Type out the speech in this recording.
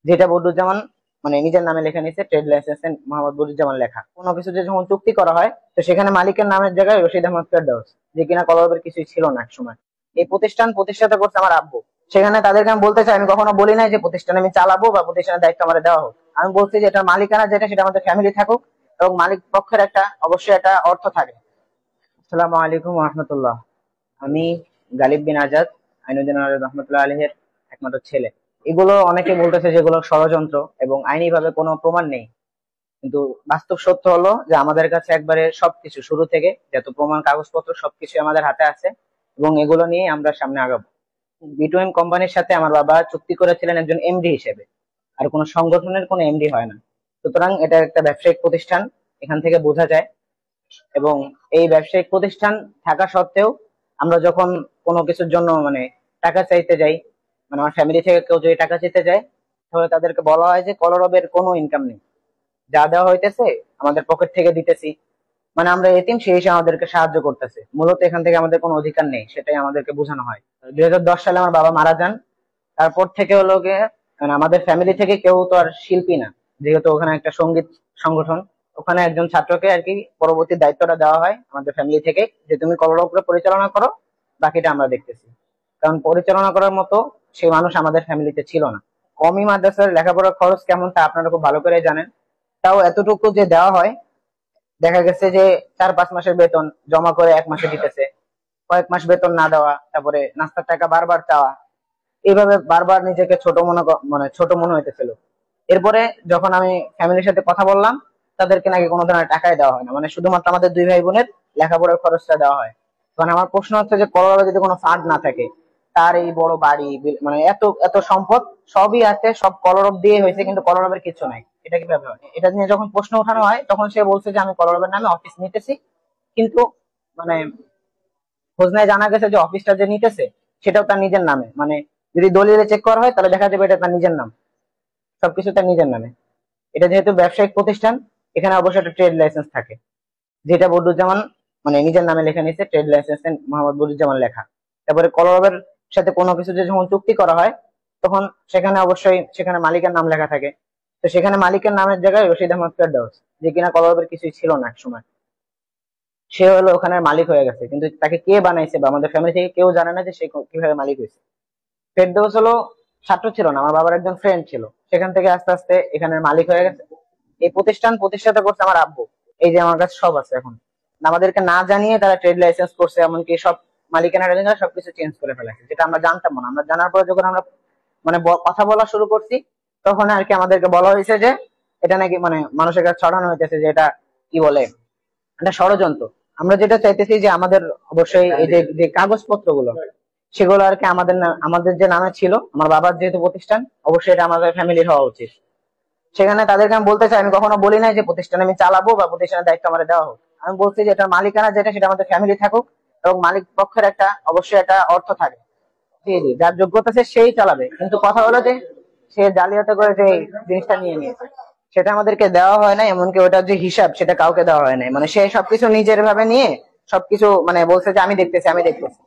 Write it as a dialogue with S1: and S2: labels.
S1: যেটা বদরুজ্জামান মানে নিজের নামে লেখা নিচ্ছে, ট্রেড লাইসেন্স মোহাম্মদ বদরুজ্জামান লেখা। কোনো কিছু যে যখন চুক্তি করা হয়, তো সেখানে মালিকের নামের জায়গায় রশিদ আহমদ ফেরদৌস, যে কিনা কলরবের কিছুই ছিল না এক সময়। এই প্রতিষ্ঠান প্রতিষ্ঠাতা করছে আমার আব্বু। সেখানে তাদেরকে আমি বলতে চাই, আমি কখনো বলি নাই যে প্রতিষ্ঠান আমি চালাবো বা প্রতিষ্ঠানের দায়িত্ব আমার দেওয়া হোক। আমি বলছি যে এটার মালিকানা যেটা, সেটা আমাদের ফ্যামিলি থাকুক, এবং মালিক পক্ষের একটা অবশ্যই একটা অর্থ থাকে। আসসালামু আলাইকুম রহমতুল্লাহ। আমি গালিব বিন আজাদ, আইনুদ্দিন আজাদ রহমতুল্লাহ আলহের একমাত্র ছেলে। এগুলো অনেকে বলতেছে যেগুলো ষড়যন্ত্র এবং আইনি ভাবে কোনো প্রমাণ নেই, কিন্তু বাস্তব সত্য হলো যে আমাদের কাছে একবারে সবকিছু শুরু থেকে যত প্রমাণ কাগজপত্র সবকিছু আমাদের হাতে আছে, এবং এগুলো নিয়ে আমরা সামনে আগাবো। বিটুয়েন কোম্পানির সাথে আমার বাবা চুক্তি করেছিলেন একজন এমডি হিসেবে, আর কোনো সংগঠনের কোনো এমডি হয় না। সুতরাং এটা একটা ব্যবসায়িক প্রতিষ্ঠান, এখান থেকে বোঝা যায়। এবং এই ব্যবসায়িক প্রতিষ্ঠান থাকা সত্ত্বেও আমরা যখন কোনো কিছুর জন্য মানে টাকা চাইতে যাই, মানে আমার ফ্যামিলি থেকে কেউ যদি টাকা চাইতে যায়, তাহলে তাদেরকে বলা হয় যে কলরবের কোনো ইনকাম নেই, যা দেওয়া হইতেছে আমাদের পকেট থেকে দিতেছি, মানে আমরা এতিম, সেই হিসেবে আমাদেরকে সাহায্য করতেছে। মূলত এখান থেকে আমাদের কোনো অধিকার নেই, সেটাই আমাদেরকে বোঝানো হয়। 2010 সালে আমার বাবা মারা যান। তারপর থেকে হলো গিয়ে মানে আমাদের ফ্যামিলি থেকে কেউ তো আর শিল্পী না, যেহেতু ওখানে একটা সঙ্গীত সংগঠন, ওখানে একজন ছাত্রকে আর কি পরবর্তী দায়িত্বটা দেওয়া হয় আমাদের ফ্যামিলি থেকে, যে তুমি কলরবকে পরিচালনা করো, বাকিটা আমরা দেখতেছি। কারণ পরিচালনা করার মতো সেই মানুষ আমাদের ফ্যামিলিতে ছিল না। কমই মাদ্রাসার লেখাপড়ার খরচ কেমন তা আপনারা খুব ভালো করে জানেন। তাও এতটুকু যে দেওয়া হয়, দেখা গেছে যে 4-5 মাসের বেতন জমা করে 1 মাসে দিতেছে, কয়েক মাস বেতন না দেওয়া, তারপরে নাস্তার টাকা বারবার চাওয়া, এইভাবে বারবার নিজেকে মানে ছোট মনে হইতেছিল। এরপরে যখন আমি ফ্যামিলির সাথে কথা বললাম, তাদেরকে নাকি কোনো ধরনের টাকাই দেওয়া হয় না, মানে শুধুমাত্র আমাদের 2 ভাই বোনের লেখাপড়ার খরচটা দেওয়া হয়। তখন আমার প্রশ্ন হচ্ছে যে কলরবে যদি কোনো ফান্ড না থাকে, তার এই বড় বাড়ি মানে এত এত সম্পদ সবই আছে, সব কলরব দিয়ে হয়েছে, কিন্তু কলরবের কিছু নাই, এটা কিভাবে হয়? এটা নিয়ে যখন প্রশ্ন ওঠানো হয়, তখন সে বলছে যে আমি কলরবের নামে অফিস নিতেছি, কিন্তু মানে খোঁজ নেয় জানা গেছে যে অফিসটা যে নিতেছে সেটাও তার নিজের নামে। মানে যদি দলিলে চেক করা হয়, তাহলে দেখা যাবে এটা তার নিজের নাম, সবকিছু তার নিজের নামে। এটা যেহেতু ব্যবসায়িক প্রতিষ্ঠান, এখানে অবশ্যই একটা ট্রেড লাইসেন্স থাকে, যেটা বদরুজ্জামান মানে নিজের নামে লেখা নিচ্ছে, ট্রেড লাইসেন্স মোহাম্মদ বদরুজ্জামান লেখা। তারপরে কলরবের সাথে কোনো কিছু যে যখন চুক্তি করা হয়, তখন সেখানে অবশ্যই সেখানে মালিকের নাম লেখা থাকে। তো সেখানে মালিকের নামের জায়গায় রশিদ আহমদ ফেরদৌস, যে কিনা কলরবের কিছুই ছিল না এক সময়, সে হলো ওখানে মালিক হয়ে গেছে। কিন্তু তাকে কে বানাইছে বা আমাদের ফ্যামিলি থেকে কেউ জানে না যে সে কিভাবে মালিক হয়েছে। ফেরদৌস হলো ছাত্র ছিল না, আমার বাবার একজন ফ্রেন্ড ছিল, সেখান থেকে আস্তে আস্তে এখানের মালিক হয়ে গেছে। এই প্রতিষ্ঠান প্রতিষ্ঠাতা করছে আমার আব্বু। এই যে আমার কাছে সব আছে এখন, আমাদেরকে না জানিয়ে তারা ট্রেড লাইসেন্স করছে, এমনকি সব মালিকানা টালিকানা সবকিছু চেঞ্জ করে ফেলেছে, যেটা আমরা জানতাম না। আমরা জানার পরে যখন আমরা মানে কথা বলা শুরু করছি, তখন আর কি আমাদেরকে বলা হয়েছে যে এটা নাকি মানে মানুষের কাছে ছড়ানো হইতেছে যে এটা কি বলে, এটা ষড়যন্ত্র। আমরা যেটা চাইতেছি যে আমাদের অবশ্যই এই যে যে কাগজপত্র গুলো, সেগুলো আর কি আমাদের যে নামে ছিল, আমার বাবার যেহেতু প্রতিষ্ঠান, অবশ্যই এটা আমাদের ফ্যামিলির হওয়া উচিত। সেখানে তাদেরকে আমি বলতে চাই, আমি কখনো বলি নাই যে প্রতিষ্ঠান আমি চালাবো বা প্রতিষ্ঠানের দায়িত্ব আমার দেওয়া হোক। আমি বলছি যে এটার মালিকানা যেটা, সেটা আমাদের ফ্যামিলি থাকুক, এবং মালিক পক্ষের একটা অবশ্যই একটা অর্থ থাকে। জি জি, যার যোগ্যতা আছে সেই চালাবে, কিন্তু কথা হলো যে সে জালিয়াতি করে যে জিনিসটা নিয়ে নিয়েছে, সেটা আমাদেরকে দেওয়া হয় না। এমনকি ওটার যে হিসাব, সেটা কাউকে দেওয়া হয় না। মানে সে সবকিছু নিজের ভাবে নিয়ে সবকিছু মানে বলছে যে আমি দেখতেছি, আমি দেখতেছি।